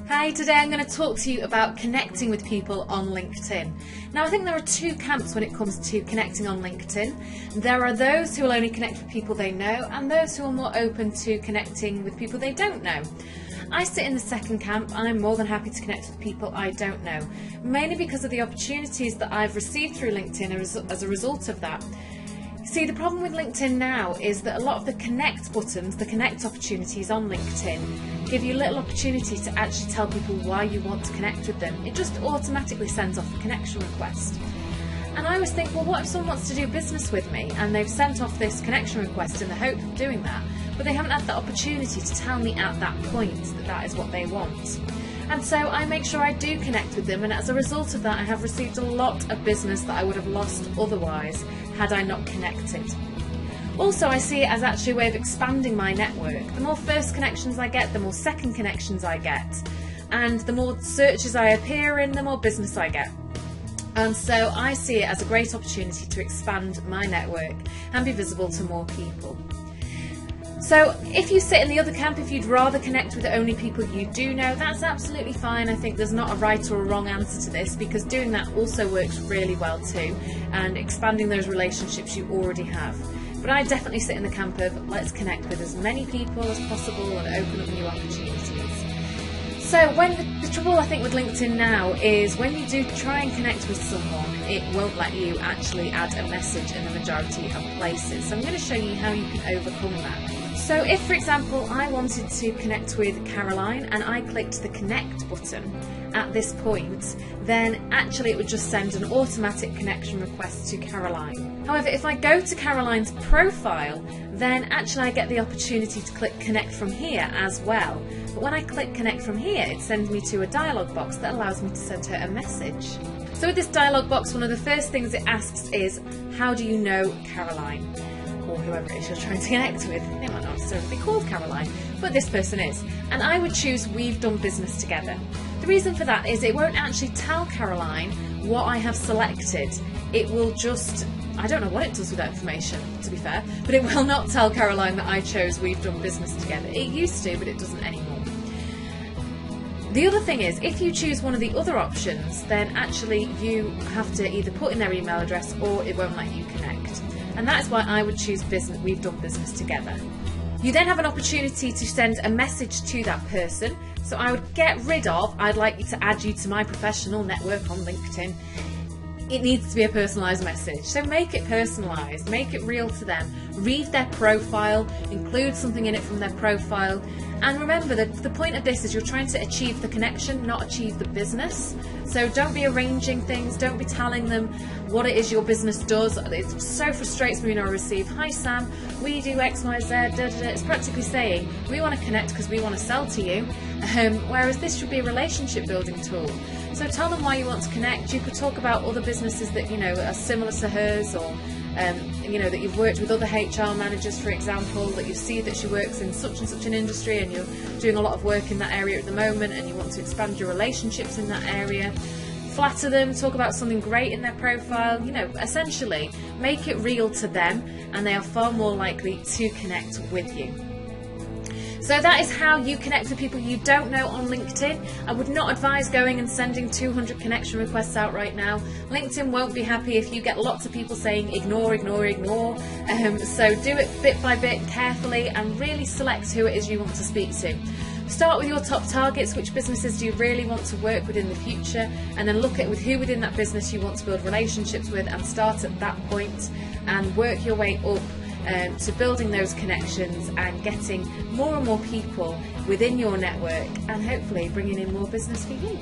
Hi, today I'm going to talk to you about connecting with people on LinkedIn. Now, I think there are two camps when it comes to connecting on LinkedIn. There are those who will only connect with people they know and those who are more open to connecting with people they don't know. I sit in the second camp and I'm more than happy to connect with people I don't know, mainly because of the opportunities that I've received through LinkedIn as a result of that. See, the problem with LinkedIn now is that a lot of the connect buttons, the connect opportunities on LinkedIn, give you little opportunity to actually tell people why you want to connect with them. It just automatically sends off a connection request. And I always think, well, what if someone wants to do business with me and they've sent off this connection request in the hope of doing that, but they haven't had the opportunity to tell me at that point that that is what they want. And so I make sure I do connect with them, and as a result of that I have received a lot of business that I would have lost otherwise had I not connected. Also, I see it as actually a way of expanding my network. The more first connections I get, the more second connections I get, and the more searches I appear in, the more business I get. And so I see it as a great opportunity to expand my network and be visible to more people. So if you sit in the other camp, if you'd rather connect with only people you do know, that's absolutely fine. I think there's not a right or a wrong answer to this, because doing that also works really well too, and expanding those relationships you already have. But I definitely sit in the camp of let's connect with as many people as possible and open up new opportunities. So the trouble I think with LinkedIn now is when you do try and connect with someone, it won't let you actually add a message in the majority of places. So I'm going to show you how you can overcome that. So if, for example, I wanted to connect with Caroline and I clicked the connect button at this point, then actually it would just send an automatic connection request to Caroline. However, if I go to Caroline's profile, then actually I get the opportunity to click connect from here as well. But when I click connect from here, it sends me to a dialog box that allows me to send her a message. So with this dialog box, one of the first things it asks is, how do you know Caroline? Or whoever it is you're trying to connect with. They might not necessarily be called Caroline, but this person is. And I would choose we've done business together. The reason for that is it won't actually tell Caroline what I have selected. It will just, I don't know what it does with that information, to be fair, but it will not tell Caroline that I chose we've done business together. It used to, but it doesn't anymore. The other thing is, if you choose one of the other options, then actually you have to either put in their email address or it won't let you connect. And that's why I would choose business, we've done business together. You then have an opportunity to send a message to that person. So I would get rid of, I'd like you to add you to my professional network on LinkedIn. It needs to be a personalised message. So make it personalised, make it real to them. Read their profile, include something in it from their profile. And remember that the point of this is you're trying to achieve the connection, not achieve the business. So don't be arranging things, don't be telling them what it is your business does. It so frustrates me when I receive, hi Sam, we do X, Y, Z, da, da, da. It's practically saying, we want to connect because we want to sell to you. Whereas this should be a relationship building tool. So tell them why you want to connect. You could talk about other businesses that, you know, are similar to hers, or you know, that you've worked with other HR managers, for example, that you see that she works in such and such an industry and you're doing a lot of work in that area at the moment and you want to expand your relationships in that area. Flatter them, talk about something great in their profile, you know, essentially make it real to them, and they are far more likely to connect with you. So that is how you connect with people you don't know on LinkedIn. I would not advise going and sending 200 connection requests out right now. LinkedIn won't be happy if you get lots of people saying ignore, ignore, ignore. So do it bit by bit, carefully, and really select who it is you want to speak to. Start with your top targets, which businesses do you really want to work with in the future, and then look at with who within that business you want to build relationships with, and start at that point and work your way up to building those connections and getting more and more people within your network, and hopefully bringing in more business for you.